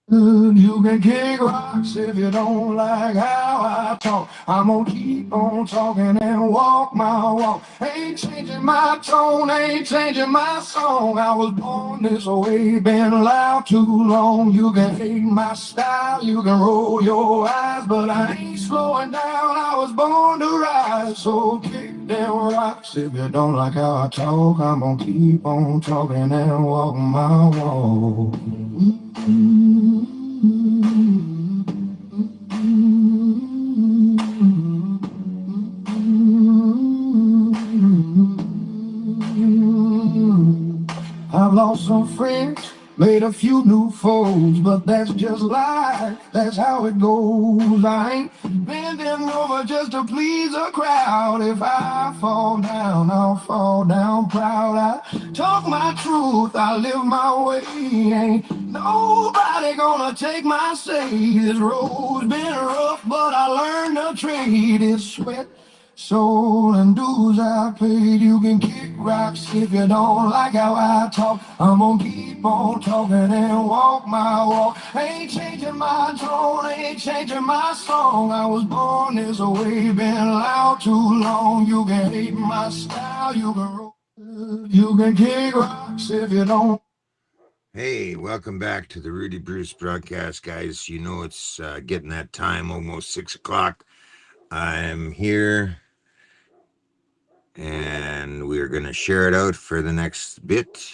You can kick rocks if you don't like how I talk. I'm gonna keep on talking and walk my walk. Ain't changing my tone, ain't changing my song. I was born this way, been loud too long. You can hate my style, you can roll your eyes, but I ain't slowing down. I was born to rise, so kick them rocks if you don't like how I talk. I'm gonna keep on talking and walk my walk. I've lost some friends, made a few new foes, but that's just life, that's how it goes. I ain't bending over just to please a crowd. If I fall down, I'll fall down proud. I talk my truth, I live my way. Ain't nobody gonna take my say. This road's been rough, but I learned a trade. It's sweat, soul and dues I paid. You can kick rocks if you don't like how I talk. I'm gonna keep on talking and walk my walk. Ain't changing my tone, ain't changing my song. I was born this way, been loud too long. You can hate my style, you can roll, you can kick rocks if you don't. Hey, welcome back to the Rudy Bruce broadcast, guys. You know it's getting that time, almost 6 o'clock. I'm here and we're going to share it out for the next bit.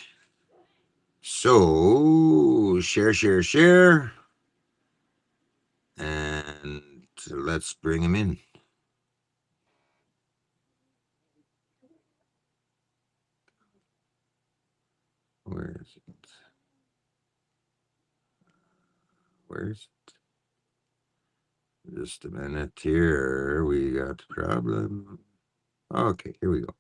So, share, and let's bring him in. Where is it? Where's it? Just a minute here. We got a problem. Okay, here we go.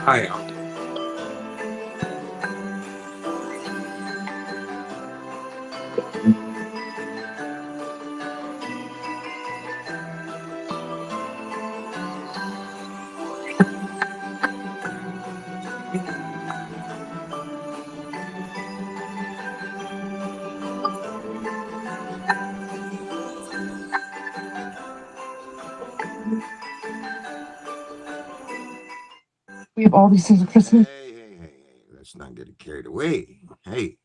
Hi. We have all these things at Christmas. Hey. Let's not get carried away. Hey,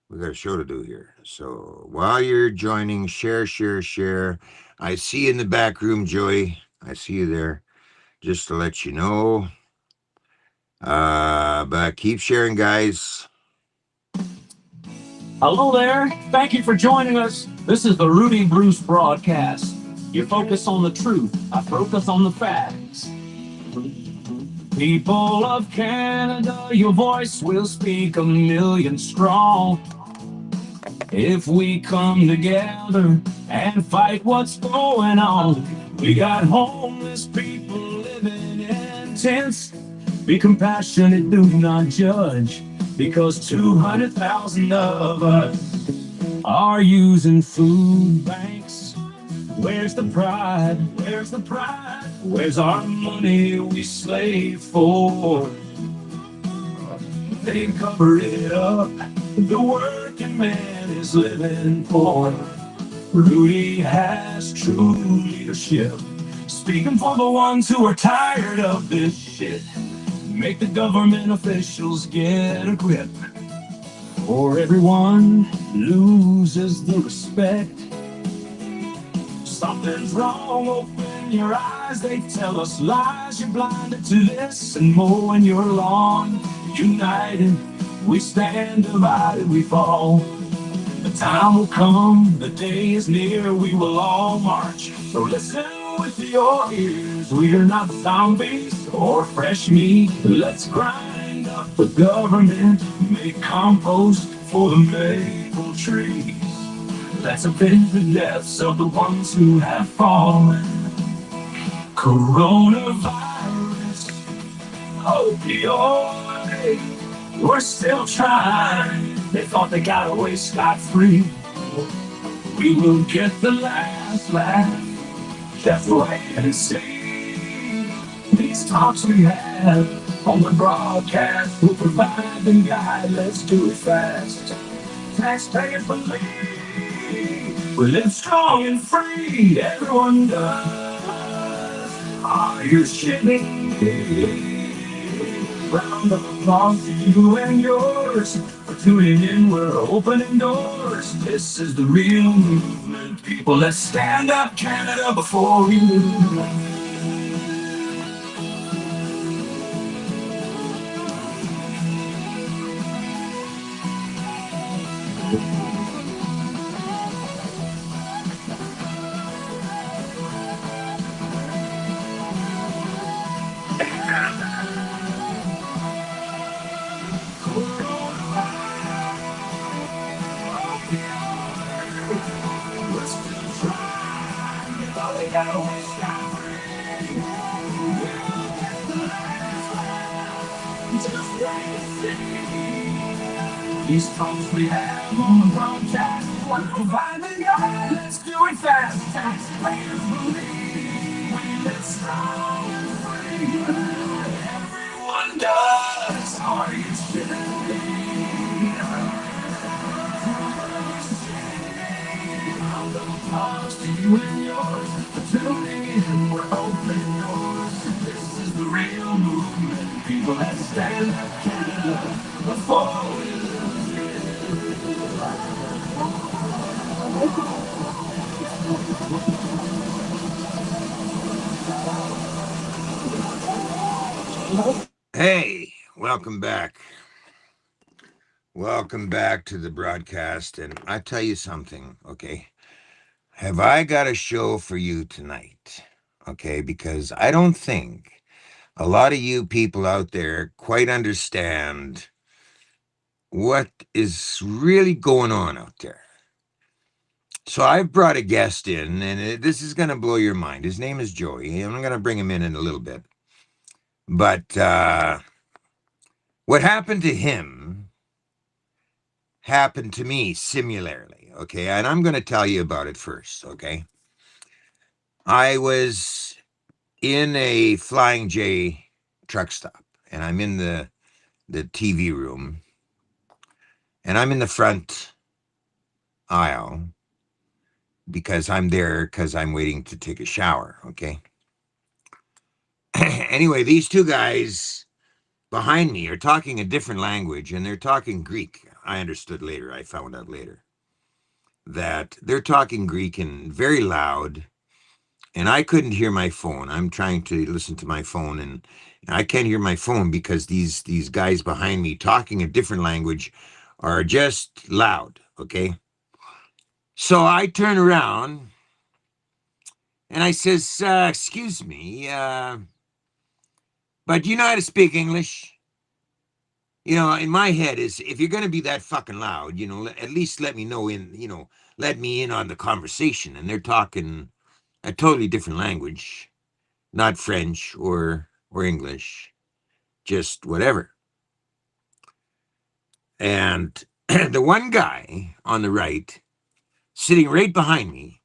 we got a show to do here. So while you're joining, share. I see you in the back room, Joey. I see you there. Just to let you know. But keep sharing, guys. Hello there. Thank you for joining us. This is the Rudy Bruce broadcast. You focus on the truth. I focus on the facts. People of Canada, your voice will speak a million strong. If we come together and fight what's going on, we got homeless people living in tents. Be compassionate, do not judge, because 200,000 of us are using food banks. Where's the pride? Where's the pride? Where's our money we slave for? They cover it up. The working man is living poor. Rudy has true leadership, speaking for the ones who are tired of this shit. Make the government officials get a grip, or everyone loses the respect. Something's wrong, open your eyes. They tell us lies, you're blinded to this and more when you're on. United, We stand divided, we fall. The time will come, the day is near, we will all march. So listen with your ears, we are not zombies or fresh meat. Let's grind up the government, make compost for the maple trees. Let's avenge the deaths of the ones who have fallen. Coronavirus, opioid, we're still trying. They thought they got away scot-free. We will get the last laugh. Just wait and see. These talks we have on the broadcast will provide the guide. Let's do it fast. Taxpayers believe we live strong and free. Everyone does. Are you shitting me? Round of applause to you and yours for tuning in. We're opening doors. This is the real movement. People, let's stand up, Canada, before we lose. These songs we have on the broadcast, one provide the guide. Let's do it fast. Taxpayers believe we live strong and free. Everyone does. Are you kidding me? Round of applause to you and yours for tuning in. We're opening doors. This is the real movement. People that stand up Canada before we Hey, welcome back. Welcome back to the broadcast. And I tell you something, okay? Have I got a show for you tonight? Okay, because I don't think a lot of you people out there quite understand what is really going on out there. So I've brought a guest in, and this is going to blow your mind. His name is Joey, and I'm going to bring him in a little bit. But what happened to him happened to me similarly, okay? And I'm going to tell you about it first, okay? I was in a Flying J truck stop, and I'm in the TV room, and I'm in the front aisle because I'm there because I'm waiting to take a shower, okay? Anyway, these two guys behind me are talking a different language, and they're talking Greek. I understood later, I found out later, that they're talking Greek and very loud, and I couldn't hear my phone. I'm trying to listen to my phone, and I can't hear my phone because these guys behind me talking a different language are just loud, okay? So I turn around and I says, excuse me, but do you know how to speak English? You know, in my head is, if you're going to be that fucking loud, you know, at least let me know let me in on the conversation. And they're talking a totally different language, not French or English, just whatever. And the one guy on the right, sitting right behind me,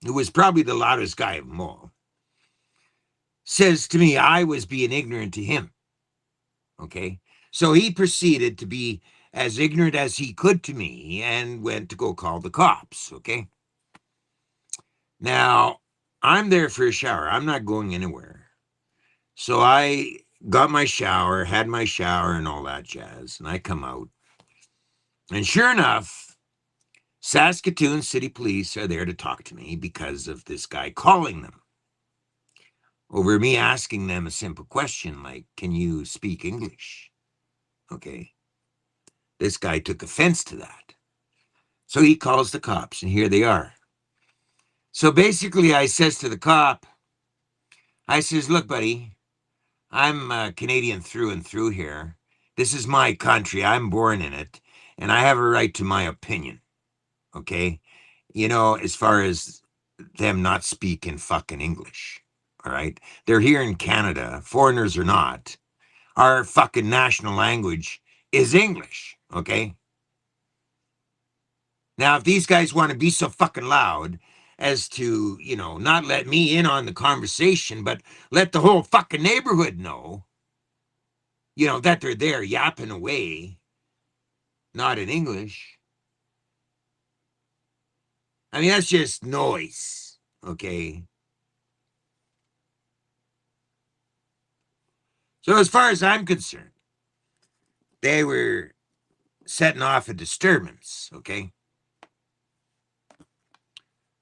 who was probably the loudest guy of them all, says to me I was being ignorant to him. Okay. So he proceeded to be as ignorant as he could to me and went to go call the cops. Okay. Now, I'm there for a shower. I'm not going anywhere. So I got my shower, had my shower, and all that jazz. And I come out. And sure enough, Saskatoon City Police are there to talk to me because of this guy calling them over me asking them a simple question like, can you speak English? Okay. This guy took offense to that. So he calls the cops, and here they are. So basically, I says to the cop, I says, look, buddy, I'm Canadian through and through here. This is my country. I'm born in it, and I have a right to my opinion. Okay? You know, as far as them not speaking fucking English. All right? They're here in Canada, foreigners or not. Our fucking national language is English. Okay? Now, if these guys want to be so fucking loud as to, you know, not let me in on the conversation, but let the whole fucking neighborhood know, you know, that they're there yapping away, not in English. I mean, that's just noise, okay? So as far as I'm concerned, they were setting off a disturbance, okay?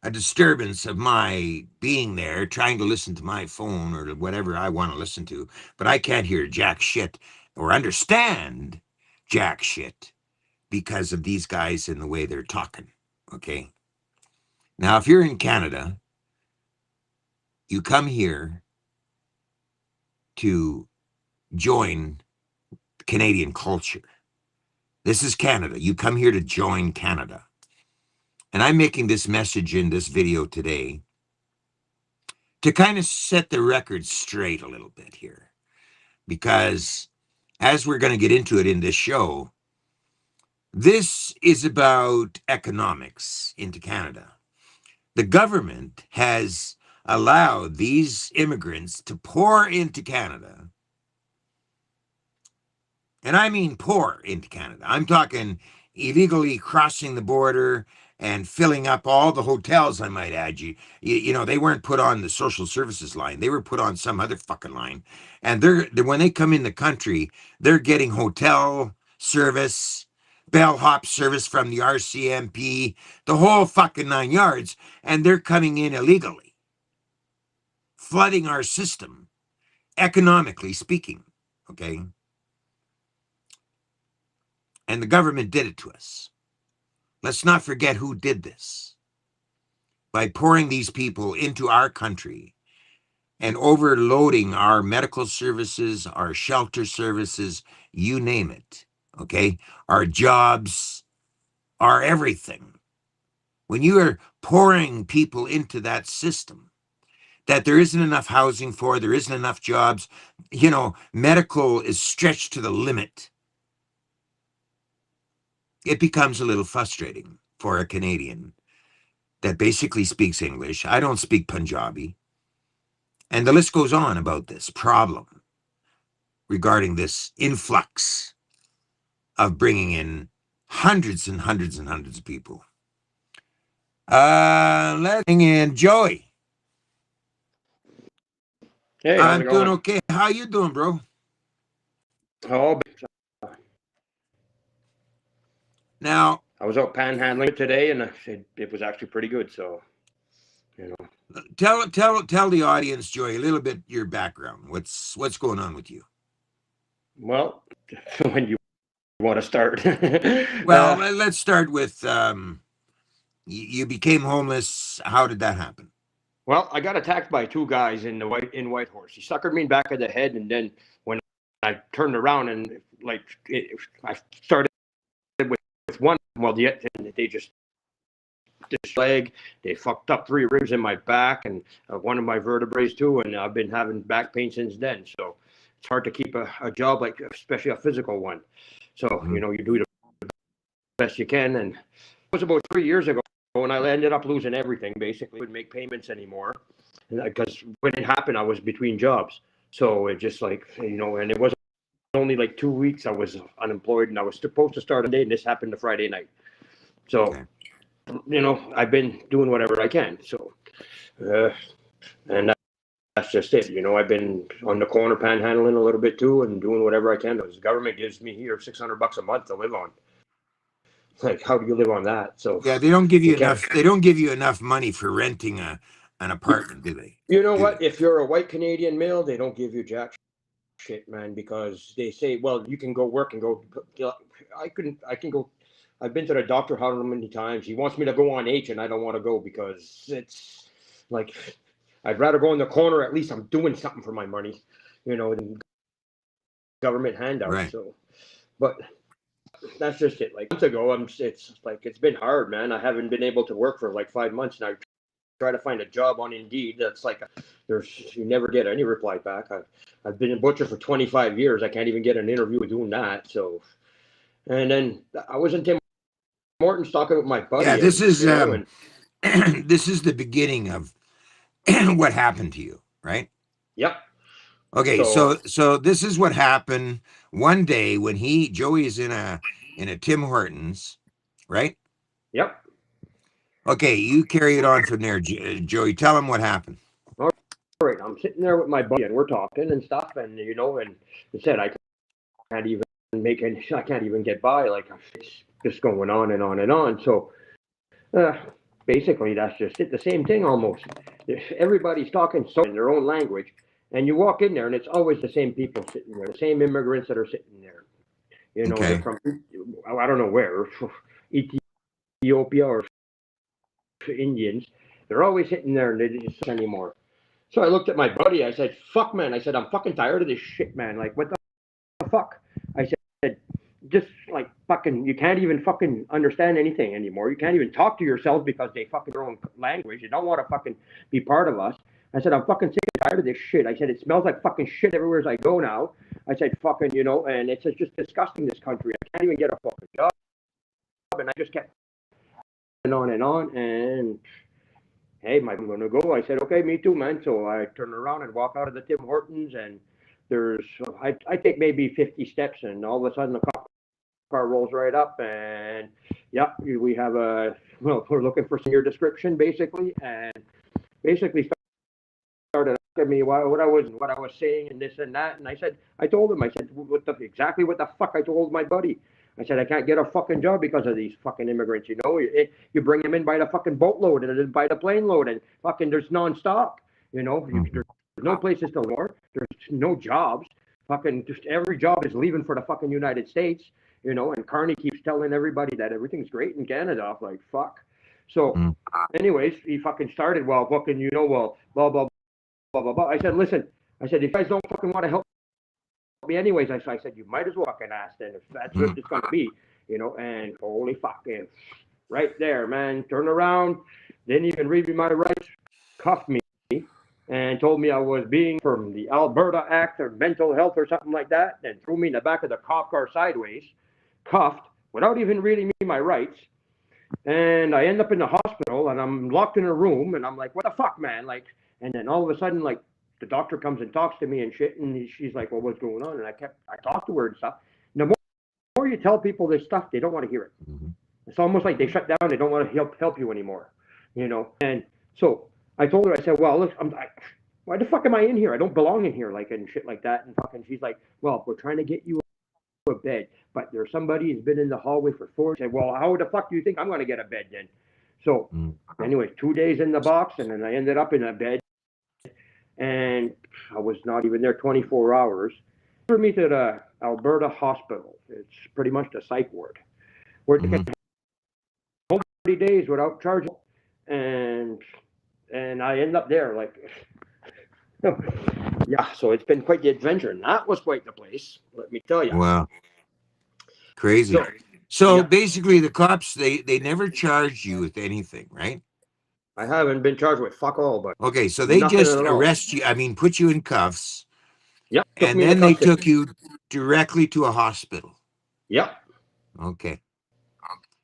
A disturbance of my being there, trying to listen to my phone or whatever I want to listen to, but I can't hear jack shit or understand jack shit because of these guys and the way they're talking, okay? Now, if you're in Canada, you come here to join Canadian culture. This is Canada. You come here to join Canada. And I'm making this message in this video today to kind of set the record straight a little bit here. Because as we're going to get into it in this show, this is about economics into Canada. The government has allowed these immigrants to pour into Canada. And I mean pour into Canada. I'm talking illegally crossing the border and filling up all the hotels, I might add. You know, they weren't put on the social services line. They were put on some other fucking line. And they're when they come in the country, they're getting hotel service, bellhop service from the RCMP, the whole fucking 9 yards. And they're coming in illegally, flooding our system, economically speaking, okay? And the government did it to us. Let's not forget who did this. By pouring these people into our country and overloading our medical services, our shelter services, you name it, okay? Our jobs, our everything. When you are pouring people into that system that there isn't enough housing for, there isn't enough jobs, you know, medical is stretched to the limit, it becomes a little frustrating for a Canadian that basically speaks English. I don't speak Punjabi. And the list goes on about this problem regarding this influx of bringing in hundreds and hundreds and hundreds of people. Let's bring in Joey. Hey, how's I'm it doing going? okay. How you doing, bro? Oh, Now, I was out panhandling today, and it was actually pretty good. So, you know, tell the audience, Joey, a little bit your background. What's going on with you? well, when you want to start, Well, let's start with you became homeless. How did that happen? well, I got attacked by two guys in Whitehorse. He suckered me in back of the head, and then when I turned around and I started with one. Well, they just this leg. They fucked up 3 ribs in my back and one of my vertebrae too, and I've been having back pain since then. So it's hard to keep a job, like especially a physical one. So you know, you do the best you can. And it was about 3 years ago, and I ended up losing everything. Basically, I couldn't make payments anymore because when it happened, I was between jobs. So it just like, you know, and it wasn't only like 2 weeks I was unemployed, and I was supposed to start a day, and this happened the Friday night. So. Okay. You know, I've been doing whatever I can. So, and that's just it. You know, I've been on the corner panhandling a little bit too, and doing whatever I can. The government gives me here $600 a month to live on. Like, how do you live on that? So Yeah, they don't give you can't. enough. They don't give you enough money for renting an apartment, do they? You know what? If you're a white Canadian male, they don't give you jack. shit, man, because they say, well, you can go work and go. I can go. I've been to the doctor how many times? He wants me to go on H, and I don't want to go because it's like I'd rather go in the corner. At least I'm doing something for my money, than government handouts. Right. So, but that's just it. Like months ago, It's like it's been hard, man. I haven't been able to work for like 5 months, and I try to find a job on Indeed. That's like you never get any reply back. I've been a butcher for 25 years. I can't even get an interview doing that. So, and then I was in Tim Hortons talking with my Yeah, buddy, this and is and this is the beginning of what happened to you, right? yep. Okay, So so this is what happened one day when Joey is in a Tim Hortons, right? yep. Okay, you carry it on from there, Joey. Tell him what happened. All right. I'm sitting there with my buddy, and we're talking and stuff, and and he said I can't even I can't even get by. Like it's just going on and on and on. So Uh, basically, that's just it. The same thing almost. Everybody's talking so in their own language, and you walk in there, and it's always the same people sitting there, the same immigrants that are sitting there. They're Okay. from I don't know where, Ethiopia or Indians. They're always sitting there, and they just anymore. So I looked at my buddy. I said, "Fuck, man!" I said, "I'm fucking tired of this shit, man. Like, what the fuck?" I said, just like fucking, you can't even fucking understand anything anymore. You can't even talk to yourself because they fucking their own language. You don't want to fucking be part of us. I said, I'm fucking sick and tired of this shit. I said, it smells like fucking shit everywhere as I go now. I said, fucking, and it's just disgusting, this country. I can't even get a fucking job. And I just kept and on and on. And hey, I'm going to go. I said, okay, me too, man. So I turn around and walk out of the Tim Hortons, and I take maybe 50 steps, and all of a sudden the car rolls right up, and yep, we have we're looking for your description basically, and basically started asking me what I was saying and this and that, and I told him, I said exactly what the fuck I told my buddy. I said I can't get a fucking job because of these fucking immigrants. You bring them in by the fucking boatload and then by the plane load, and fucking there's nonstop. There's no places to work. There's no jobs. Fucking just every job is leaving for the fucking United States. And Carney keeps telling everybody that everything's great in Canada. I'm like, fuck. So, Mm. anyways, he fucking started, well, fucking, well, blah, blah, blah, blah, blah. I said, listen, I said, if you guys don't fucking want to help me anyways, I said, you might as well fucking ask then if that's what it's going to be, and holy fucking, right there, man, turn around, didn't even read me my rights, cuffed me, and told me I was being from the Alberta Act or mental health or something like that, and threw me in the back of the cop car sideways, cuffed, without even reading me my rights. And I end up in the hospital, and I'm locked in a room, and I'm like, what the fuck, man? Like, and then all of a sudden, like, the doctor comes and talks to me and shit, and she's like, well, what's going on? And I talked to her and stuff. And the more you tell people this stuff, they don't want to hear it. Mm-hmm. It's almost like they shut down. They don't want to help you anymore, And so I told her, I said, well, look, why the fuck am I in here? I don't belong in here, like, and shit like that. And fucking, she's like, well, we're trying to get you a bed, but there's somebody who's been in the hallway for 4 days. I said, well, how the fuck do you think I'm going to get a bed then? So, anyway, 2 days in the box, and then I ended up in a bed, and I was not even there 24 hours. They me to the Alberta hospital. It's pretty much the psych ward, where they can home 30 days without charging, and I end up there like. Yeah, so it's been quite the adventure, and that was quite the place, let me tell you. Wow. Crazy. So yeah. basically the cops, they never charged you with anything, right? I haven't been charged with fuck all, but Okay, so they nothing just at all. arrest you, put you in cuffs, Yep, took and me in the then they custody. took you directly to a hospital. Yep. Okay.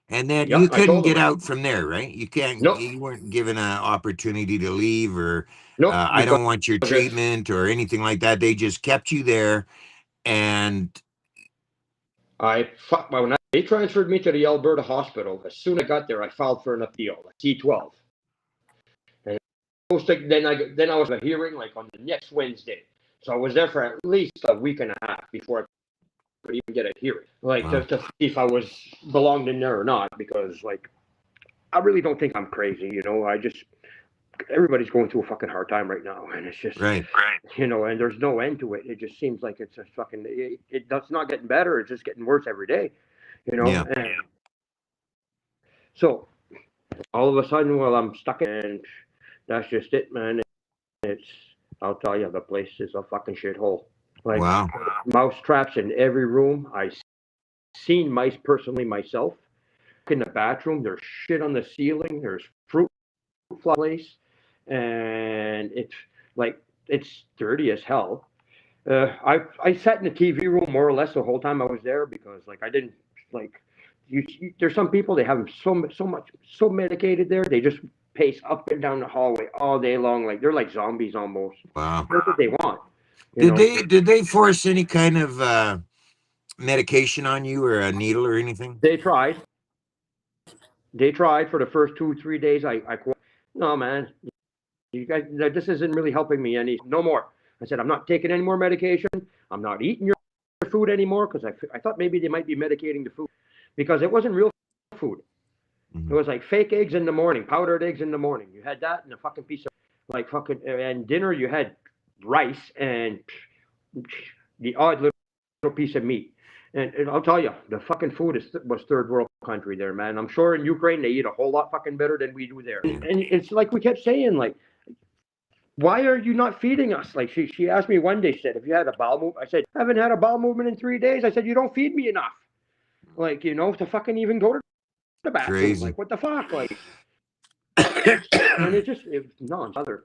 And then Yep, you I couldn't told get him. out from there, right? Nope. You weren't given an opportunity to leave, or Nope, I because don't want your treatment or anything like that. They just kept you there. And when they transferred me to the Alberta hospital, as soon as I got there, I filed for an appeal, a T12. And then I was at a hearing like on the next Wednesday. So I was there for at least a week and a half before I could even get a hearing, like wow. to see if I was belonged in there or not, because like I really don't think I'm crazy, everybody's going through a fucking hard time right now, and it's just, Right. you know, and there's no end to it. It just seems like it's a fucking, it's not getting better. It's just getting worse every day, you know. Yeah. And so all of a sudden, well, I'm stuck, and that's just it, man. It's, I'll tell you, the place is a fucking shithole. Like Wow. mouse traps in every room. I've seen mice personally myself. In the bathroom, there's shit on the ceiling. There's fruit flies, and it's like it's dirty as hell. I sat in the TV room more or less the whole time I was there because like I didn't like there's some people they have them so medicated there they just pace up and down the hallway all day long like they're like zombies almost. Wow. That's what they want, you Did know. they force any kind of medication on you or a needle or anything? They tried. They tried for the first 2 3 days. I no man, you guys, this isn't really helping me any no more. I said I'm not taking any more medication. I'm not eating your food anymore because I thought maybe they might be medicating the food because it wasn't real food. It was like fake eggs in the morning, powdered eggs in the morning. You had that and a fucking piece of like fucking and dinner you had rice and the odd little piece of meat. And I'll tell you, the fucking food was third world country there, man. I'm sure in Ukraine they eat a whole lot fucking better than we do there. And it's like we kept saying, like, why are you not feeding us? Like she asked me one day, she said, have you had a bowel movement? I said, I haven't had a bowel movement in 3 days. I said, you don't feed me enough. Like, you know, to fucking even go to the bathroom. Crazy. Like, what the fuck? Like, and it no, it's other.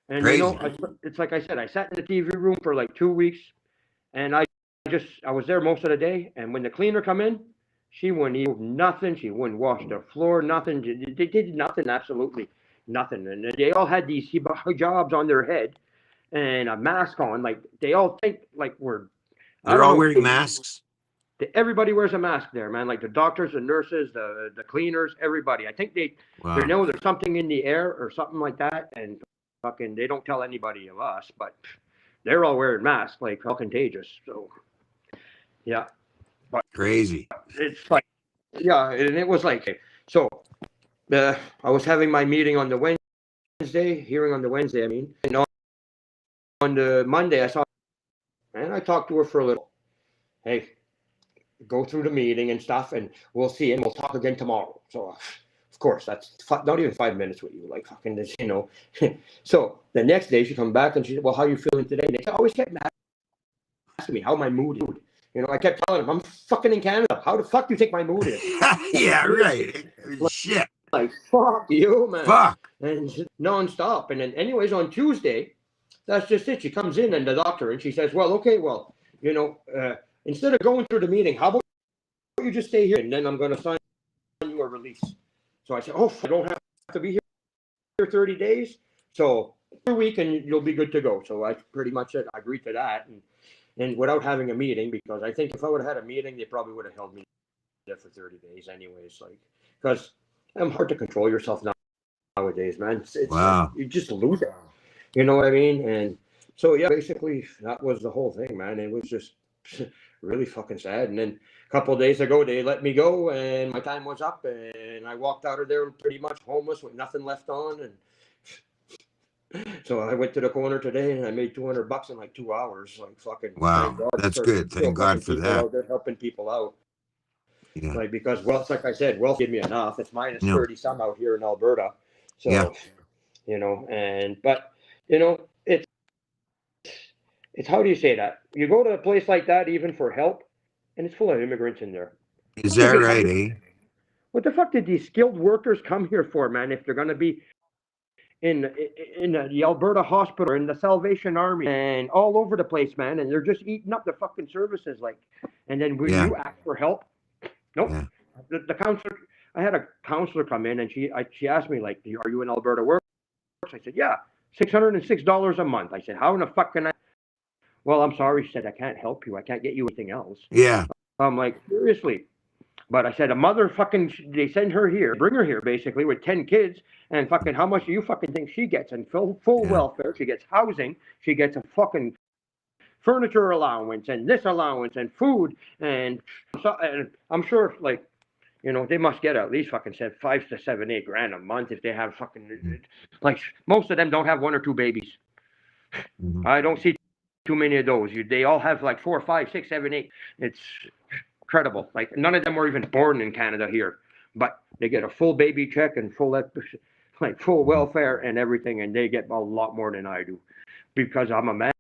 And Crazy. you know, it's like I said, I sat in the TV room for like 2 weeks, and I was there most of the day. And when the cleaner come in, she wouldn't eat nothing. She wouldn't wash the floor, nothing. They did nothing, absolutely nothing. And they all had these hijabs on their head and a mask on. Like they all think like we're. I They're don't all know. wearing masks. Everybody wears a mask there, man. Like the doctors, the nurses, the cleaners, everybody. I think they know there's something in the air or something like that, and fucking they don't tell anybody of us, but they're all wearing masks, like how contagious. So yeah, but Crazy. it's like yeah, and it was like so. I was having my meeting on the Wednesday, hearing on the Wednesday. I mean, and on the Monday, I saw, and I talked to her for a little. Hey, go through the meeting and stuff, and we'll see, and we'll talk again tomorrow. So, of course, that's not even 5 minutes with you, like fucking this, you know. So the next day, she comes back and she said, "Well, how are you feeling today?" And they always kept asking me how my mood is. You know, I kept telling them, "I'm fucking in Canada. How the fuck do you think my mood is?" Yeah, right. Shit. Like fuck you, man. Fuck. And nonstop. And then, anyways, on Tuesday, that's just it. She comes in and the doctor, and she says, "Well, okay, well, you know, instead of going through the meeting, how about you just stay here, and then I'm going to sign you a release." So I said, "Oh, I don't have to be here 30 days, so a week, and you'll be good to go." So I pretty much said I agreed to that, and without having a meeting, because I think if I would have had a meeting, they probably would have held me there for 30 days anyways, like because I'm hard to control yourself nowadays, man. It's Wow. you just lose it. You know what I mean? And so yeah, basically that was the whole thing, man. It was just really fucking sad. And then a couple of days ago, they let me go, and my time was up, and I walked out of there pretty much homeless with nothing left on. And so I went to the corner today, and I made $200 in like 2 hours. Like fucking, Wow. thank God. That's good. Thank God for that. Out there helping people out. Yeah. Like because wealth, like I said, wealth give me enough. It's minus 30 some out here in Alberta. So yeah. You know, and but you know, it's how do you say that? You go to a place like that even for help, and it's full of immigrants in there. Is that right, eh? What the fuck did these skilled workers come here for, man? If they're gonna be in the Alberta hospital or in the Salvation Army and all over the place, man, and they're just eating up the fucking services, like. And then when you ask for help, nope. Yeah. The counselor, I had a counselor come in, and she asked me like, "Are you in Alberta Works?" I said, "Yeah, $606 a month." I said, "How in the fuck can I?" "Well, I'm sorry," she said, "I can't help you. I can't get you anything else." Yeah. I'm like, seriously. But I said, a mother fucking, they send her here, bring her here basically with 10 kids, and fucking how much do you fucking think she gets? And full welfare, she gets housing, she gets a fucking furniture allowance and this allowance and food, and I'm sure like They must get at least fucking said 5 to 7, 8 grand a month if they have fucking like most of them don't have one or two babies. Mhm. I don't see too many of those. They all have like 4, 5, 6, 7, 8. It's incredible. Like none of them were even born in Canada here, but they get a full baby check and full like full Mhm. welfare and everything, and they get a lot more than I do because I'm a man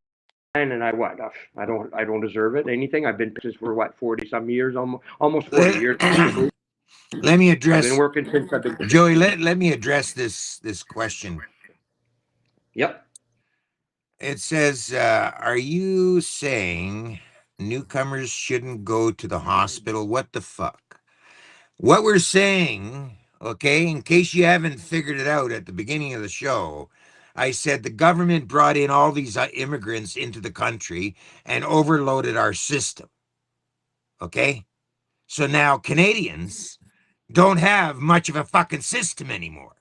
and I don't deserve it. Anything. I've been since for what 40 some years, almost 40 years basically. Let me I've been address working since I've been. Joey. Let me address this question. Yep. It says, "Are you saying newcomers shouldn't go to the hospital? What the fuck?" What we're saying, okay, in case you haven't figured it out at the beginning of the show, I said the government brought in all these immigrants into the country and overloaded our system. Okay, so now Canadians don't have much of a fucking system anymore.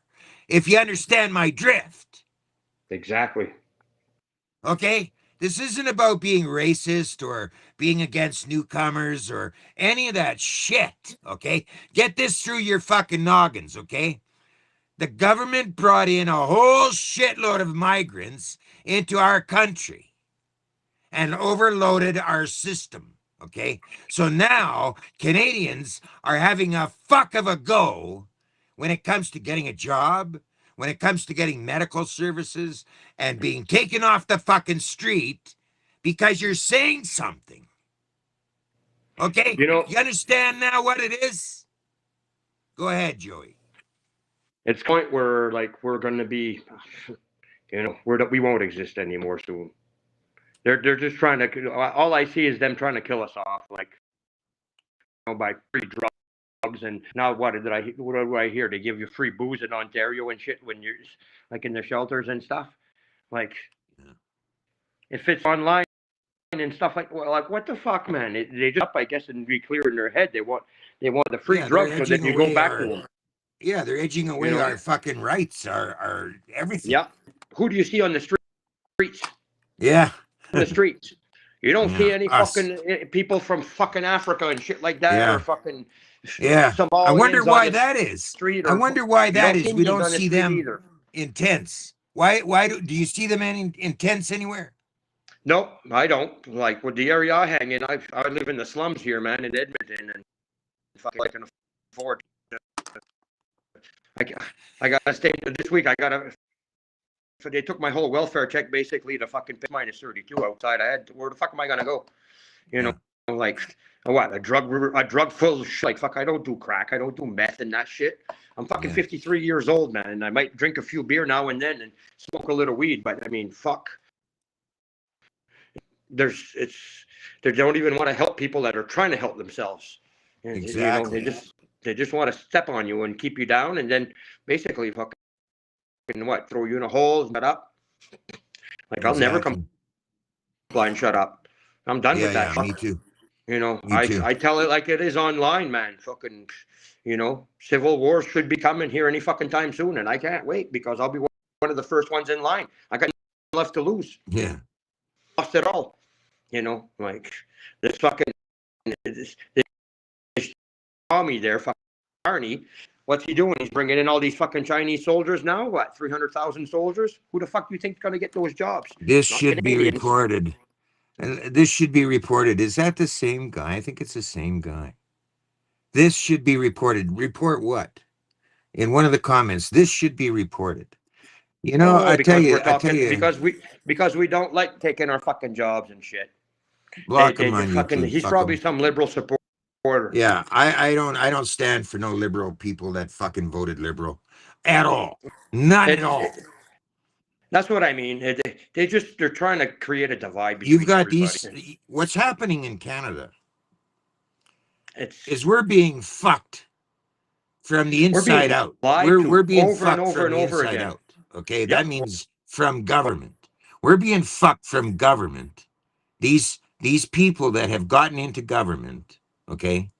If you understand my drift. Exactly. Okay? This isn't about being racist or being against newcomers or any of that shit. Okay? Get this through your fucking noggins. Okay? The government brought in a whole shitload of migrants into our country and overloaded our system. Okay? So now Canadians are having a fuck of a go when it comes to getting a job, when it comes to getting medical services, and being taken off the fucking street because you're saying something. Okay? You know, You understand now what it is? Go ahead, Joey. it's point where like we're going to be, we won't exist anymore soon. They're just trying to. All I see is them trying to kill us off, like by free drugs. And now what do I hear? They give you free booze in Ontario and shit when you're like in the shelters and stuff. Like Yeah. if it's online and stuff like what the fuck, man? They just I guess and be clear in their head. They want the free Yeah, they're drugs so edging that you go away back to our them. yeah, they're edging You away know? our fucking rights, our everything. Yeah. Who do you see on the streets? Yeah. On the streets. You don't see Yeah, any us. fucking people from fucking Africa and shit like that, or Yeah. fucking Yeah. I wonder Somalians on why the that is. street, I or wonder why you that don't see is. We Indians don't on the see street them either. in tents. Why do you see them in tents anywhere? Nope, I don't. Like with the area I hang in, I live in the slums here, man, in Edmonton, and fucking I can afford. I, I got to stay this week. I got to. So they took my whole welfare check basically to fucking pay -32 outside. Where the fuck am I gonna go? You know, Yeah. like what a drug full of shit. Like fuck, I don't do crack. I don't do meth and that shit. I'm fucking Yeah. 53 years old, man, and I might drink a few beer now and then and smoke a little weed. But I mean, fuck. There's it's they don't even want to help people that are trying to help themselves. And, they Exactly. just want to step on you and keep you down, and then basically fucking what throw you in a hole and shut up. Like I'll never Exactly. comply and shut up. I'm done Yeah, with that yeah, shit. me too. Me I too. I tell it like it is online, man. Fucking, civil wars should be coming here any fucking time soon, and I can't wait because I'll be one of the first ones in line. I got nothing left to lose. Yeah. Lost it all. Like this fucking this army there, fucking Arnie. What's he doing? He's bringing in all these fucking Chinese soldiers now. What, 300,000 soldiers? Who the fuck do you think's gonna get those jobs? This Not should be Canadians. reported. This should be reported. Is that the same guy? I think it's the same guy. This should be reported. Report what? In one of the comments, this should be reported. Oh, because we're I tell talking you, because we don't like taking our fucking jobs and shit. They block they him just on fucking. YouTube. He's Fuck probably him. some liberal supporter. Yeah, I don't stand for no liberal people that fucking voted liberal at all. None at It's all. it, that's what I mean. They're trying to create a divide You've between got everybody. these. What's happening in Canada It's is we're being fucked from the we're being inside out. lied We're to being over and fucked over from and the over inside again. out. Okay, that Yep. means from government. We're being fucked from government. These people that have gotten into government, okay,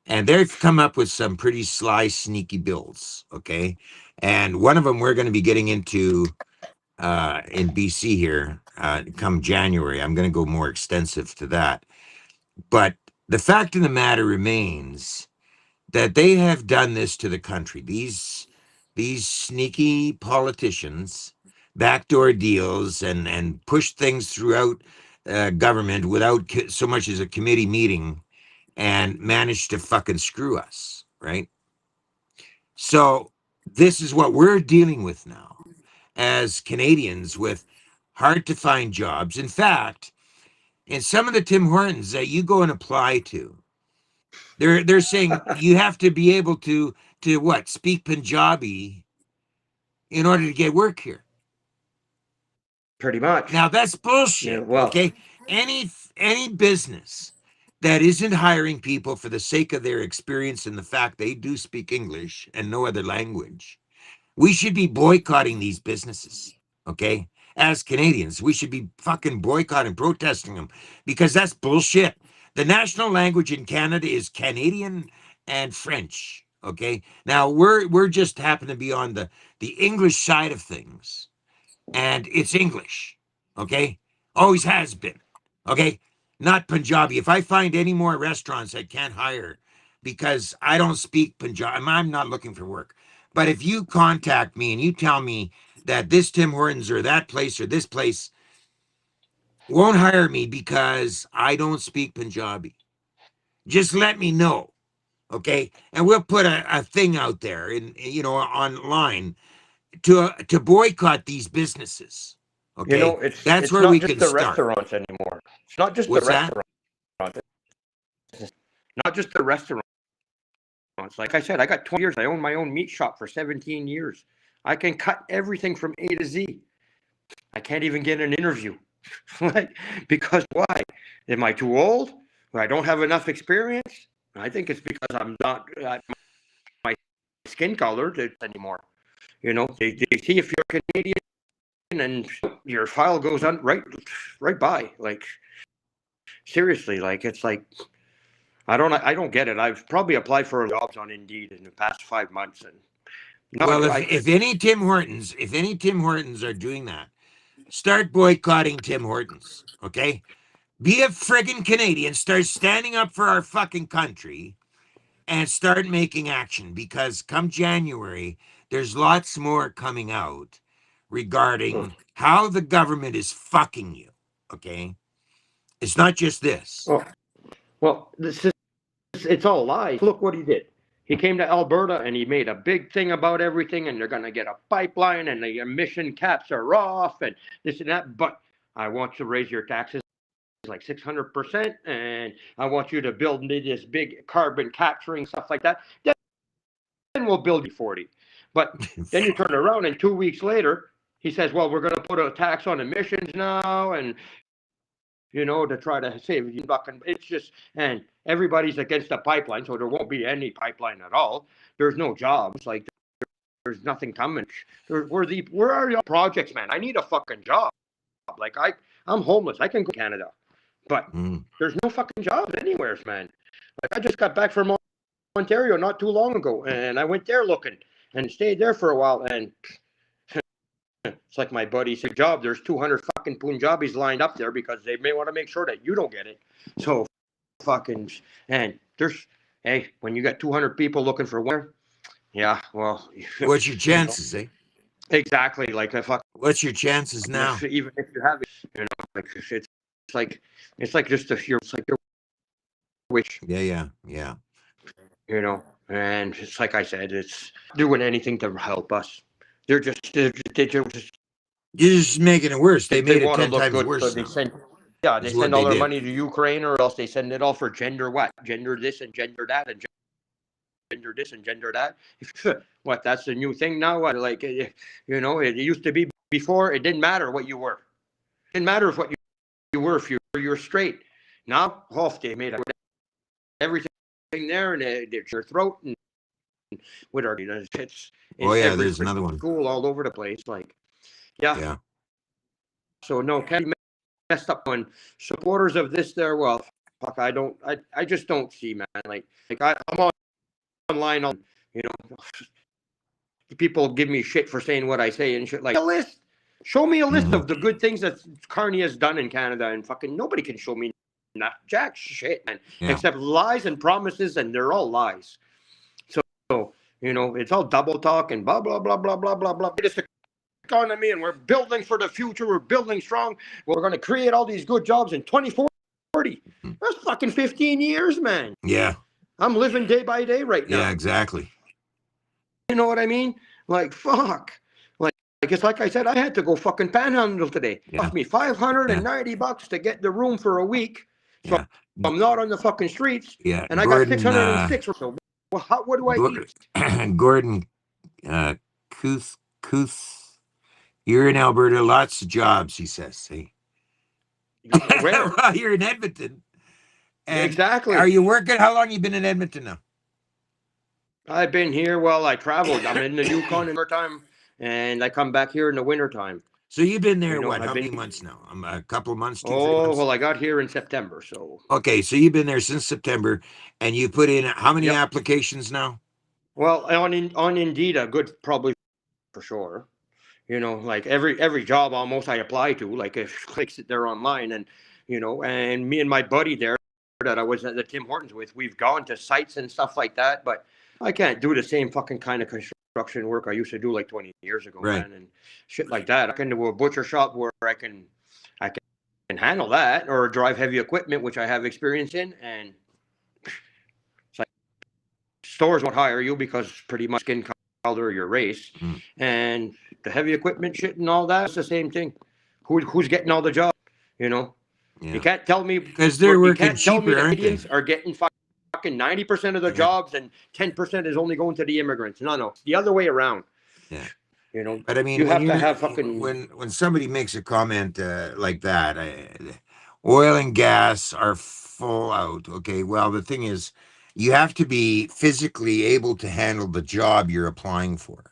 and they've come up with some pretty sly, sneaky bills, okay, and one of them we're going to be getting into in BC here come January. I'm going to go more extensive to that, but the fact of the matter remains that they have done this to the country. These sneaky politicians backdoor deals and push things throughout government without so much as a committee meeting and manage to fucking screw us, right? So this is what we're dealing with now as Canadians with hard to find jobs. In fact, in some of the Tim Hortons that you go and apply to, they're saying you have to be able to what, speak Punjabi in order to get work here. Pretty much. Now that's Yeah, bullshit. well, Okay, any business that isn't hiring people for the sake of their experience and the fact they do speak English and no other language, we should be boycotting these businesses. Okay, as Canadians, we should be fucking boycotting, protesting them because that's bullshit. The national language in Canada is Canadian and French. Okay, now we're just happen to be on the English side of things, and it's English. Okay, always has been. Okay, not Punjabi. If I find any more restaurants that can't hire because I don't speak Punjabi, I'm not looking for work. But if you contact me and you tell me that this Tim Hortons or that place or this place won't hire me because I don't speak Punjabi, just let me know. Okay, and we'll put a thing out there in online to boycott these businesses. Okay, that's it's where not we just can the start. restaurants anymore. It's not just the What's that? restaurants. It's not just the restaurants. Like I said, I got 20 years. I own my own meat shop for 17 years. I can cut everything from A to Z. I can't even get an interview. Like, because why? Am I too old? Or I don't have enough experience? I think it's because I'm not my skin color anymore. They see if you're Canadian and your file goes on right by. Like, seriously, like it's like I don't get it. I've probably applied for jobs on Indeed in the past 5 months, and no, Well, I if any Tim Hortons are doing that, start boycotting Tim Hortons. Okay, be a friggin' Canadian. Start standing up for our fucking country and start making action because come January, there's lots more coming out regarding how the government is fucking you. Okay, it's not just this. oh well, it's all lies. Look what he did. He came to Alberta and he made a big thing about everything, and they're going to get a pipeline, and the emission caps are off, and this and that. But I want you to raise your taxes like 600%, and I want you to build this big carbon capturing stuff like that. Then we'll build you 40. But then you turn around, and 2 weeks later, he says, "Well, we're going to put a tax on emissions now, and to try to save you buck." And it's just, and everybody's against the pipeline, so there won't be any pipeline at all. There's no jobs. Like, there's nothing coming. Where are your projects, man? I need a fucking job. Like, I'm homeless. I can go to Canada, but there's no fucking jobs anywhere, man. Like, I just got back from Ontario not too long ago, and I went there looking and stayed there for a while, and it's like my buddy said, job, there's 200 fucking Punjabis lined up there because they may want to make sure that you don't get it. So fucking, and hey, when you got 200 people looking for one, yeah, well, What's your chances, eh? Exactly. Like, what's your chances now? Even if you have it, like it's like just a fear. It's like your wish. Yeah. And it's like I said, it's doing anything to help us. They're just You're just making it worse. They made it want to 10 look times good, worse. so they now. send Is what all they their did. money to Ukraine, or else they send it all for gender this and gender that and gender this and gender that. What, that's the new thing now? Like, it used to be before, it didn't matter what you were. It didn't matter what you were if you were straight. Now, they made everything there, and it's your throat, and with our it's every there's another one. school all over the place. Like, yeah. So no, can be messed up on supporters of this there. Well, fuck, I just don't see, man. Like I'm online on, people give me shit for saying what I say and shit. Like, a list. Show me a list of the good things that Carney has done in Canada, and fucking nobody can show me jack shit, man. Yeah. Except lies and promises, and they're all lies. You know, it's all double talk and blah blah blah blah blah blah blah. It's the economy, and we're building for the future. We're building strong. We're going to create all these good jobs in 2040. That's fucking 15 years, man. Yeah. I'm living day by day right now. Yeah, exactly. You know what I mean? Like, fuck. Like it's like I said, I had to go fucking panhandle today. It Yeah. cost me $590 to get the room for a week. So Yeah. I'm not on the fucking streets. Yeah. And I got 606 or so. Well, what do I eat? Gordon Kuth, you're in Alberta, lots of jobs, he says. See? Where? Well, you're in Edmonton. And exactly. Are you working? How long you been in Edmonton now? I've been here. Well, I traveled. I'm in the Yukon in the summertime, and I come back here in the wintertime. So you've been there, You know, what, I've how been- many months now? A couple of months, 2-3 Oh, months? well, I got here in September, so. Okay, so you've been there since September, and you put in how many Yep. applications now? Well, on Indeed, a good probably for sure. You know, like every job almost I apply to, like if clicks it there online, and you know, and me and my buddy there that I was at the Tim Hortons with, we've gone to sites and stuff like that, but I can't do the same fucking kind of construction work I used to do like 20 years ago, Right. man, and shit like that. I can do a butcher shop where I can handle that, or drive heavy equipment, which I have experience in, and it's like stores won't hire you because pretty much skin color, your race, and the heavy equipment shit and all that. It's the same thing. Who's getting all the jobs? You know, you can't tell me because they're working can't tell me cheaper, the aren't they? Canadians are getting fucking 90% of the jobs and 10% is only going to the immigrants. No, the other way around. Yeah. You know, But I mean, you when have to have fucking when somebody makes a comment like that, oil and gas are full out. Okay, well, the thing is, you have to be physically able to handle the job you're applying for.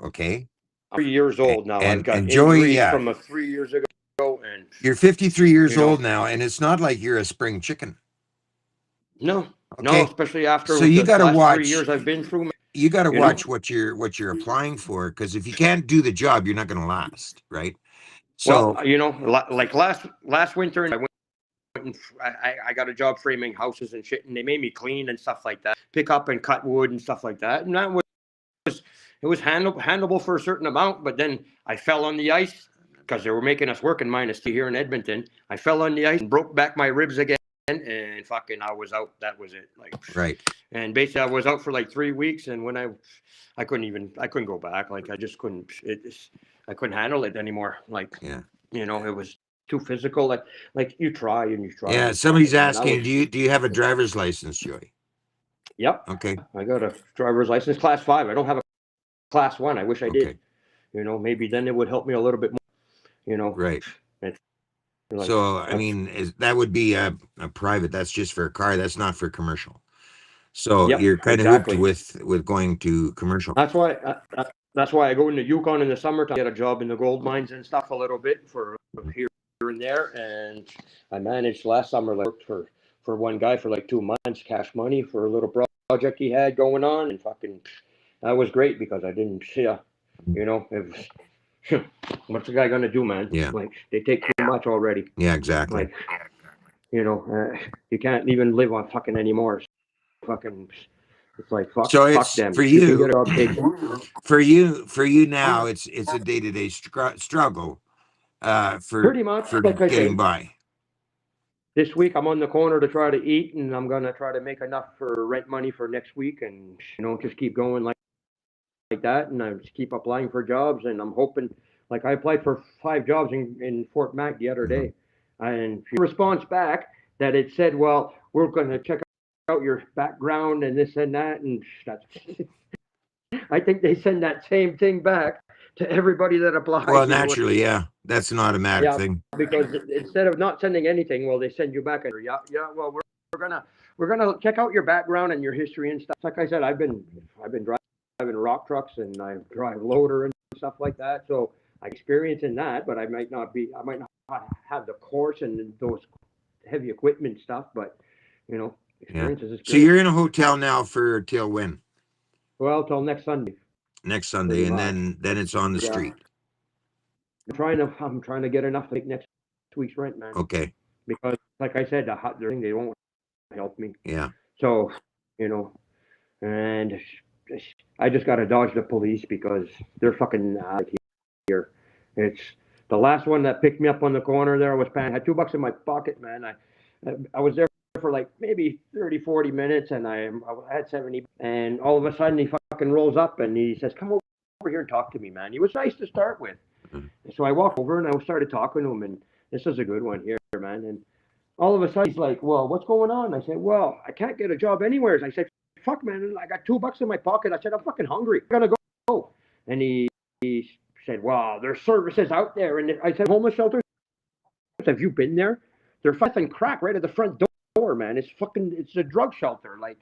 Okay, I'm 3 years old now. I've got Joey, injuries from 3 years ago, and you're 53 years you know, old now, and it's not like you're a spring chicken. no, Okay, especially after so you the got to last watch. 3 years I've been through. You got to You watch know? what you're applying for, because if you can't do the job, you're not going to last, right? So Well, you know, like last winter, I went and I got a job framing houses and shit, and they made me clean and stuff like that, pick up and cut wood and stuff like that, and that was it was handleable for a certain amount. But then I fell on the ice because they were making us work in -2 here in Edmonton. I fell on the ice and broke back my ribs again, and fucking I was out. That was it. Like right. And basically, I was out for like 3 weeks, and when I couldn't go back. Like I just couldn't. I couldn't handle it anymore. Like you know, it was too physical. Like you try and you try. Yeah, somebody's asking, do you have a driver's license, Joey? Yep. Okay. I got a driver's license, class 5. I don't have a class 1. I wish I did. You know, maybe then it would help me a little bit more. You know. Right. Like, so I mean, that would be a private. That's just for a car. That's not for commercial. So you're kind of hooked with going to commercial. That's why I go into Yukon in the summertime, get a job in the gold mines and stuff a little bit for here and there. And I managed last summer, like, worked for one guy for like 2 months, cash money for a little project he had going on, and fucking that was great because I didn't, you know, it was, what's the guy gonna do, man? Yeah. Like they take too much already. Yeah, exactly. Like, you know, you can't even live on fucking anymore. Fucking, it's like fuck. So fuck it's them. for You you. can get a job, for you now. It's a day-to-day struggle. Pretty much, for like I getting said. by. This week I'm on the corner to try to eat, and I'm gonna try to make enough for rent money for next week, and you know, just keep going like that, and I just keep applying for jobs, and I'm hoping. Like I applied for 5 jobs in Fort Mac the other day, and response back that it said, "Well, we're gonna check out your background and this and that," and that's. I think they send that same thing back to everybody that applies. Well, naturally, yeah, that's an automatic thing. Because instead of not sending anything, well, they send you back. Well, we're gonna check out your background and your history and stuff. Like I said, I've been driving rock trucks, and I drive loader and stuff like that. So I experience in that, but I might not have the course and those heavy equipment stuff. But you know, experiences is great. So you're in a hotel now till when? Well, till next Sunday. Next Sunday, and then it's on the street. I'm trying to get enough to make next week's rent, man. Okay. Because, like I said, they won't help me. Yeah. So, you know, and I just got to dodge the police because they're fucking here. It's the last one that picked me up on the corner there was I had $2 in my pocket, man. I was there for like maybe 30, 40 minutes, and I had 70, and all of a sudden he fucking rolls up and he says, "Come over here and talk to me, man." He was nice to start with. And so I walked over and I started talking to him, and this is a good one here, man. And all of a sudden he's like, "Well, what's going on?" I said, "Well, I can't get a job anywhere." I said, "Fuck, man, I got $2 in my pocket." I said, "I'm fucking hungry. I'm gonna go." And he said, "Well, there's services out there." And I said, "Homeless shelters? Have you been there? They're fucking crack right at the front door, man. It's a drug shelter. Like,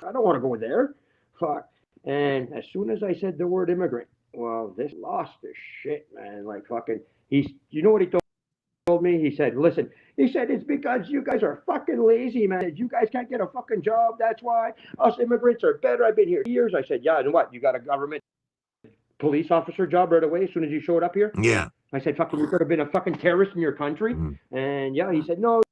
I don't want to go there. Fuck." And as soon as I said the word immigrant, well, this lost his shit, man. Like fucking, you know what he told me? He said, "Listen," he said, "it's because you guys are fucking lazy, man. You guys can't get a fucking job. That's why us immigrants are better. I've been here years." I said, "Yeah, and what? You got a government police officer job right away as soon as you showed up here?" Yeah. I said, "Fucking, you could have been a fucking terrorist in your country." And yeah, he said, "No,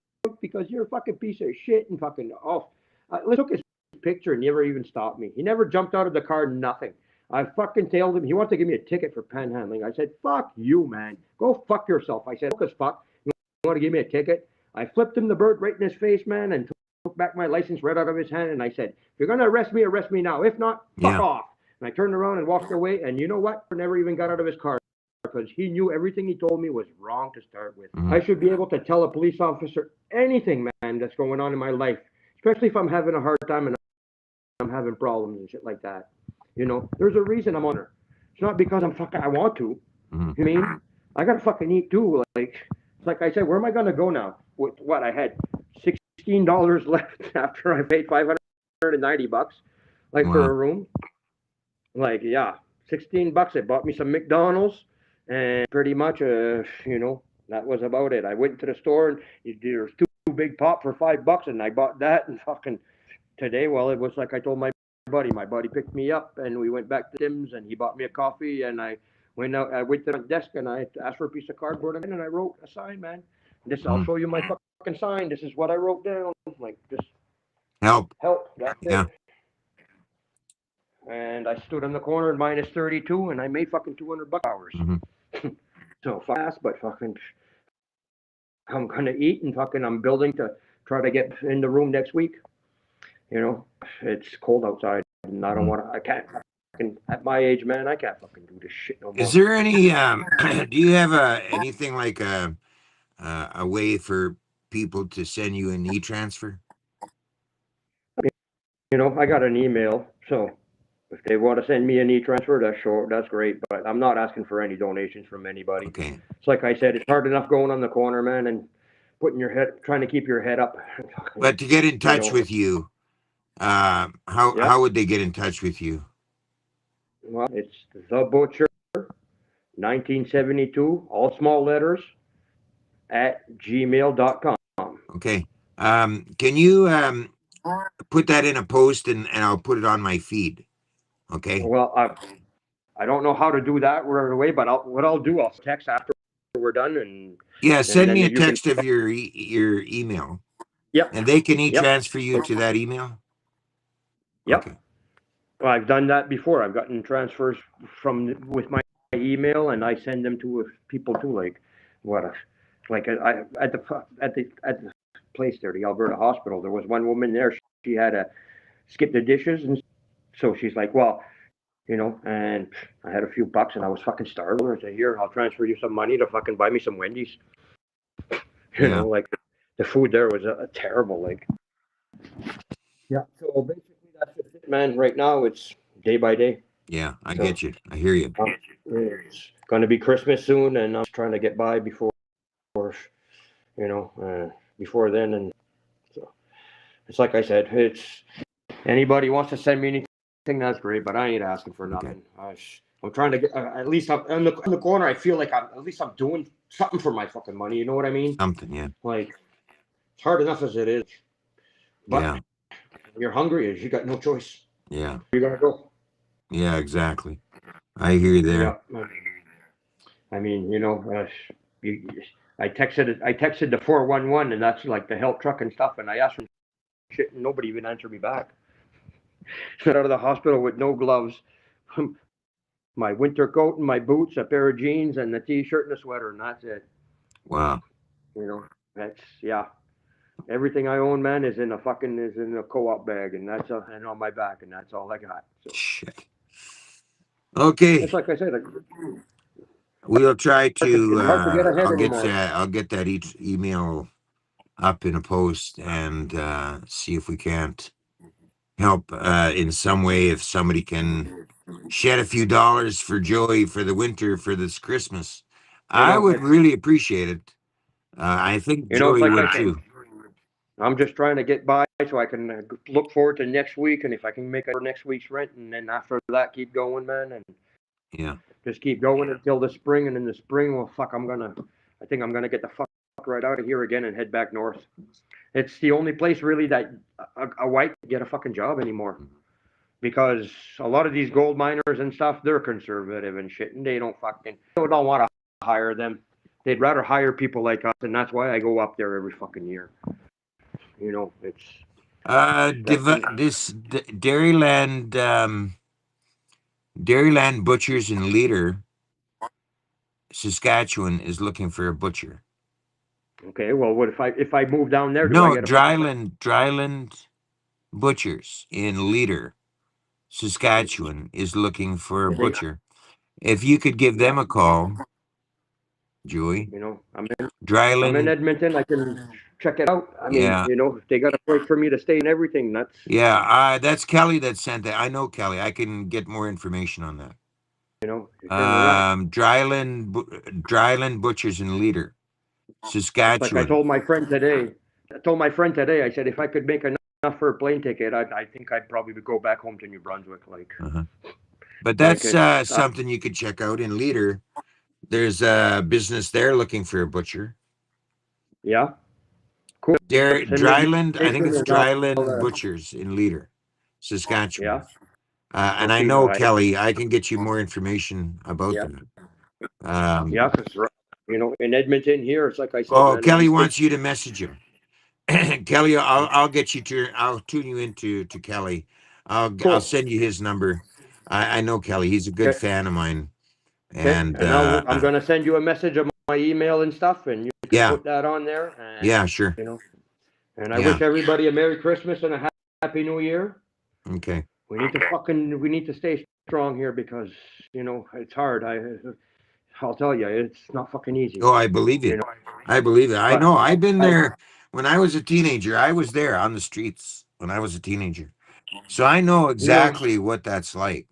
because you're a fucking piece of shit," and fucking off. Let's took his picture and never even stopped me. He never jumped out of the car, nothing. I fucking tailed him. He wanted to give me a ticket for panhandling. I said, "Fuck you, man. Go fuck yourself." I said, "Fuck as fuck. You want to give me a ticket?" I flipped him the bird right in his face, man, and took back my license right out of his hand. And I said, "If you're going to arrest me now. If not, fuck off." And I turned around and walked away. And you know what? I never even got out of his car because he knew everything he told me was wrong to start with. I should be able to tell a police officer anything, man, that's going on in my life, especially if I'm having a hard time and I'm having problems and shit like that. You know, there's a reason I'm on her. It's not because I want to. You mean? I gotta fucking eat too. Like I said, where am I gonna go now? With what I had $16 left after I paid $590, like for a room. Like yeah, $16. It bought me some McDonald's, and pretty much, you know, that was about it. I went to the store and there's two big pop for $5, and I bought that and fucking today. Well, it was like I told my buddy. My buddy picked me up, and we went back to Tim's, and he bought me a coffee, and I went out. I went to the desk, and I asked for a piece of cardboard, and I wrote a sign, man. I'll show you my fucking sign. This is what I wrote down. Like just Help. That's Yeah. it. And I stood in the corner at -32, and I made fucking $200 hours. So fast, but fucking, I'm gonna eat and fucking, I'm building to try to get in the room next week. You know, it's cold outside, and I don't want to. I can't. Fucking, at my age, man, I can't fucking do this shit no more. Is there any? Do you have anything like a way for people to send you an e-transfer? You know, I got an email, so if they want to send me an e-transfer, that's great. But I'm not asking for any donations from anybody. Okay. It's like I said, it's hard enough going on the corner, man, and trying to keep your head up. But to get in touch with you, how would they get in touch with you? Well, it's The Butcher, 1972, all small letters, at gmail.com. Okay. Can you put that in a post and I'll put it on my feed? Okay. Well, I don't know how to do that right away, but I'll text after we're done, and send me a you can- text of your email. Yep. And they can e-transfer you to that email? Yep. Okay. Well, I've done that before. I've gotten transfers with my email, and I send them to people too. Like at the place there, the Alberta Hospital. There was one woman there. She had to skip the dishes, and so she's like, "Well, you know," and I had a few bucks, and I was fucking starving. I said, "Here, I'll transfer you some money to fucking buy me some Wendy's." You know, like the food there was terrible. Like, yeah. So basically, that's it, man. Right now, it's day by day. Yeah, I get you. I hear you. It's going to be Christmas soon, and I'm trying to get by before before then. And so it's like I said, it's anybody wants to send me anything, that's great, but I ain't asking for nothing. Okay. I'm trying to get at least I'm in the corner. I feel like I'm doing something for my fucking money. You know what I mean? Something, yeah. Like it's hard enough as it is, but when you're hungry, you got no choice. Yeah, you gotta go. Yeah, exactly. I hear you there. Yeah. I mean, you know, I texted the 411, and that's like the help truck and stuff, and I asked for shit, and nobody even answered me back. Got out of the hospital with no gloves, my winter coat and my boots, a pair of jeans, and the t-shirt and a sweater, and that's it. Wow. You know, that's yeah. Everything I own, man, is in a co-op bag, and and on my back, and that's all I got. So Shit. it's Okay. like I said, We'll try to. hard to get ahead anymore. I'll get that each email up in a post and see if we can't help in some way. If somebody can shed a few dollars for Joey for the winter for this Christmas, You I know, would really appreciate it. I think it's Joey like would I said. too. I'm just trying to get by so I can look forward to next week, and if I can make it for next week's rent, and then after that, keep going, man, and Yeah. just keep going until the spring. And in the spring, well, fuck, I think I'm gonna get the fuck right out of here again and head back north. It's the only place really that a white can get a fucking job anymore because a lot of these gold miners and stuff, they're conservative and shit, and they don't want to hire them. They'd rather hire people like us, and that's why I go up there every fucking year. You know, it's that's Dairyland, Dairyland Butchers in Leader, Saskatchewan is looking for a butcher. okay. Well, what if I move down there? Do I No, get a fucking job? Dryland Butchers in Leader, Saskatchewan is looking for a They got, butcher. If you could give them yeah. a call, Joey. You know, I'm in Dryland, Edmonton. I can check it out. I mean, yeah. you know, if they got a place for me to stay and everything, Yeah, that's Kelly that sent that. I know Kelly. I can get more information on that. you know, and Dryland Butchers and Leader, like I Saskatchewan. told my friend today. I told my friend today. I said if I could make enough for a plane ticket, I think I'd probably go back home to New Brunswick. Uh-huh. But Like that's it's something you could check out in Leader. There's a business there looking for a butcher. yeah, cool. Send me the Dryland, I think information it's and Dryland Butchers in Leader, yeah, Saskatchewan. And I'll I see. know Kelly, I can get you more information about Yeah, that. Um, yeah, because you know, in Edmonton here, it's like I said, oh, man, Kelly it's wants you to message him. Kelly, I'll get you to I'll tune you into to Kelly. I'll cool. send you his number. I know Kelly. He's a good Okay, fan of mine. okay, And and I'm gonna send you a message of my email and stuff, and you can yeah, put that on there, and yeah, sure. you know, and I Yeah. wish everybody a Merry Christmas and a Happy New Year. Okay. We need to stay strong here because you know it's hard. I'll tell you, it's not fucking easy. Oh, I believe You it. know, I believe it. I but know. I've been I there when I was a teenager. I was there on the streets when I was a teenager. So I know you know, exactly what that's like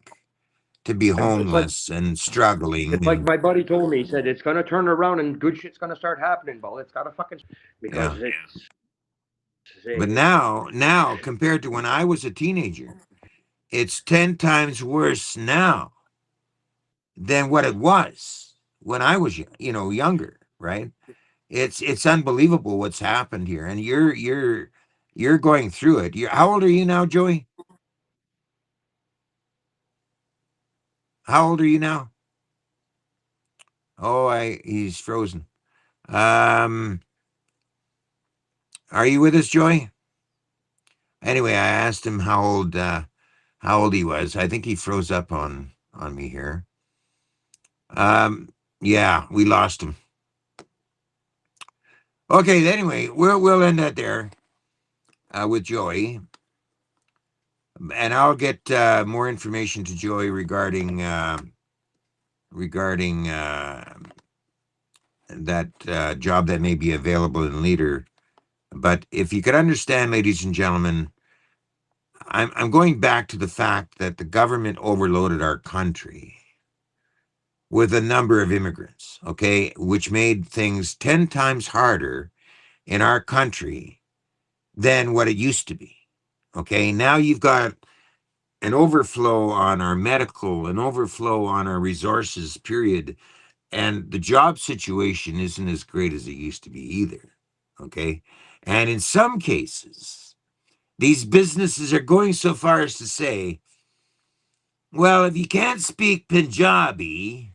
to be it's like homeless and struggling and my buddy told me. He said it's gonna turn around and good shit's gonna start happening. But it's gotta fucking because yeah. it's But it, now compared to when I was a teenager, it's 10 times worse now than what it was when I was, younger, right? It's unbelievable what's happened here, and you're going through it. How old are you now, Joey? How old are you now? Oh, he's frozen. Um, are you with us, Joey? Anyway, I asked him how old he was. I think he froze up on me here. Um, yeah, we lost him. Okay, anyway, we'll end that there with Joey, and I'll get more information to Joey regarding that job that may be available in Leader. But if you could understand, ladies and gentlemen, I'm going back to the fact that the government overloaded our country with a number of immigrants, okay, which made things 10 times harder in our country than what it used to be. Okay, now you've got an overflow on our medical, an overflow on our resources, period. And the job situation isn't as great as it used to be either. Okay. And in some cases, these businesses are going so far as to say, well, if you can't speak Punjabi,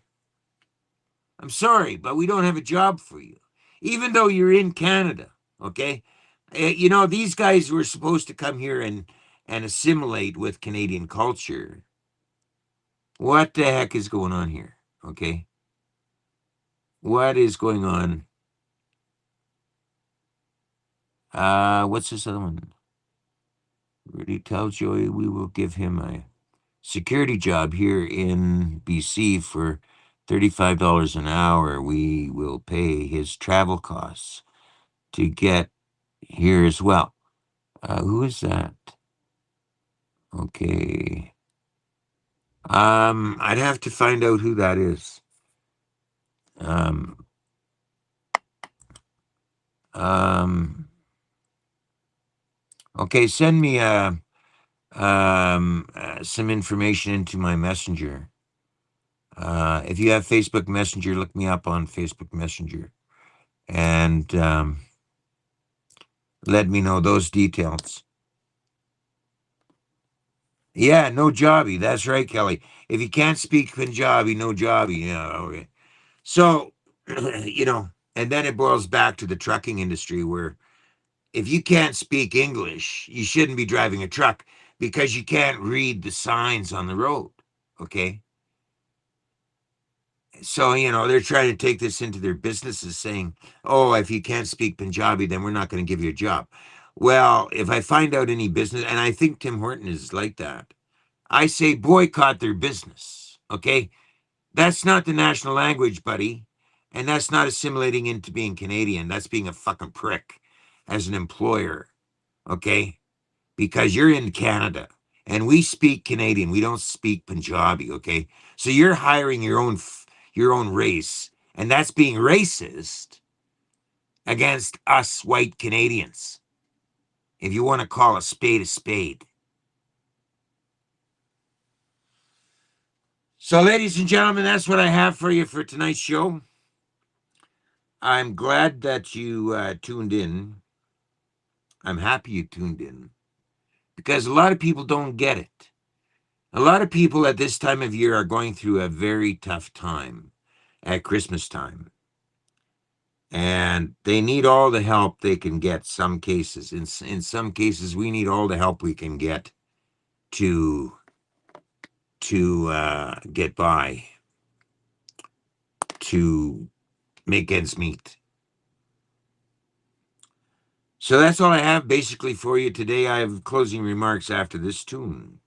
I'm sorry, but we don't have a job for you, even though you're in Canada. Okay. These guys were supposed to come here and assimilate with Canadian culture. What the heck is going on here? Okay. What is going on? What's this other one? Rudy tells Joey we will give him a security job here in BC for $35 an hour. We will pay his travel costs to get here as well. Who is that? Okay. I'd have to find out who that is. Um, okay, send me some information into my messenger. If you have Facebook Messenger, look me up on Facebook Messenger and let me know those details. Yeah, no jobby. That's right, Kelly. If you can't speak Punjabi, no jobby. Yeah, okay. So, and then it boils back to the trucking industry where if you can't speak English, you shouldn't be driving a truck because you can't read the signs on the road. Okay. So, they're trying to take this into their businesses saying, oh, if you can't speak Punjabi, then we're not going to give you a job. Well, if I find out any business, and I think Tim Horton is like that, I say boycott their business. Okay. That's not the national language, buddy. And that's not assimilating into being Canadian. That's being a fucking prick as an employer. Okay. Because you're in Canada and we speak Canadian. We don't speak Punjabi. Okay. So you're hiring your own race, and that's being racist against us white Canadians. If you want to call a spade a spade. So, ladies and gentlemen, that's what I have for you for tonight's show. I'm glad that you tuned in. I'm happy you tuned in because a lot of people don't get it. A lot of people at this time of year are going through a very tough time at Christmas time. And they need all the help they can get. Some cases, in some cases, we need all the help we can get to get by, to make ends meet. So that's all I have basically for you today. I have closing remarks after this tune.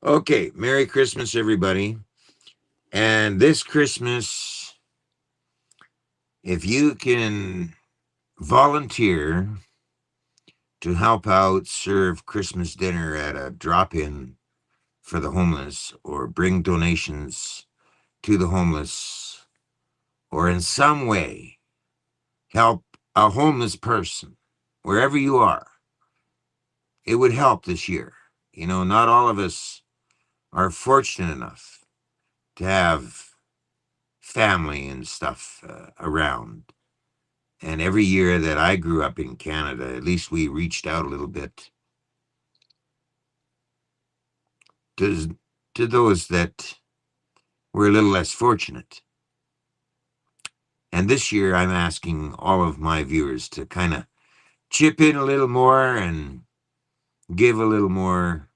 Okay, Merry Christmas, everybody. And this Christmas, if you can volunteer to help out serve Christmas dinner at a drop-in for the homeless, or bring donations to the homeless, or in some way help a homeless person, wherever you are, it would help this year. Not all of us are fortunate enough to have family and stuff around. And every year that I grew up in Canada, at least we reached out a little bit to those that were a little less fortunate. And this year, I'm asking all of my viewers to kind of chip in a little more and give a little more,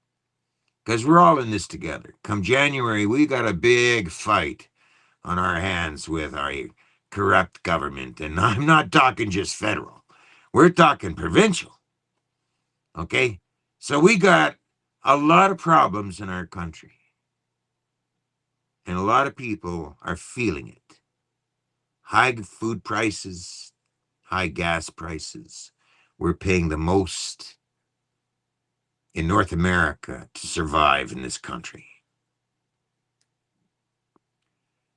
because we're all in this together. Come January, we got a big fight on our hands with our corrupt government. And I'm not talking just federal, we're talking provincial. Okay? So we got a lot of problems in our country. And a lot of people are feeling it. High food prices, high gas prices. We're paying the most in North America to survive in this country.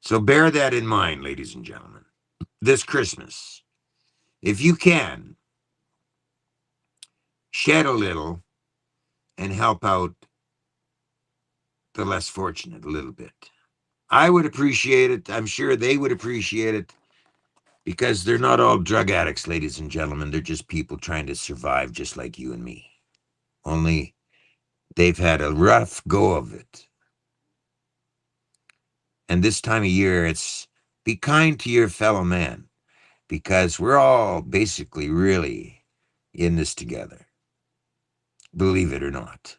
So bear that in mind, ladies and gentlemen. This Christmas, if you can, shed a little and help out the less fortunate a little bit. I would appreciate it. I'm sure they would appreciate it, because they're not all drug addicts, ladies and gentlemen. They're just people trying to survive just like you and me. Only they've had a rough go of it. And this time of year, it's be kind to your fellow man, because we're all basically really in this together, believe it or not.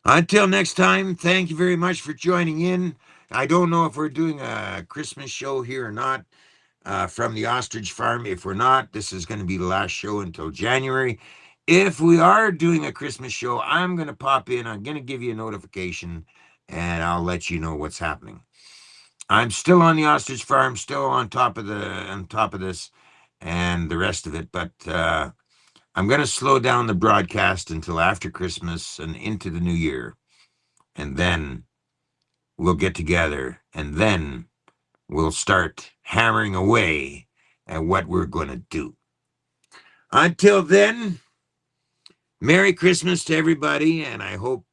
Until next time, thank you very much for joining in. I don't know if we're doing a Christmas show here or not from the ostrich farm. If we're not, this is going to be the last show until January. If we are doing a Christmas show, I'm going to pop in. I'm going to give you a notification, and I'll let you know what's happening. I'm still on the ostrich farm, still on top of this and the rest of it, but I'm going to slow down the broadcast until after Christmas and into the new year, and then we'll get together, and then we'll start hammering away at what we're going to do. Until then, Merry Christmas to everybody, and I hope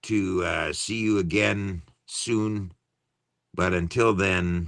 to see you again soon. But until then,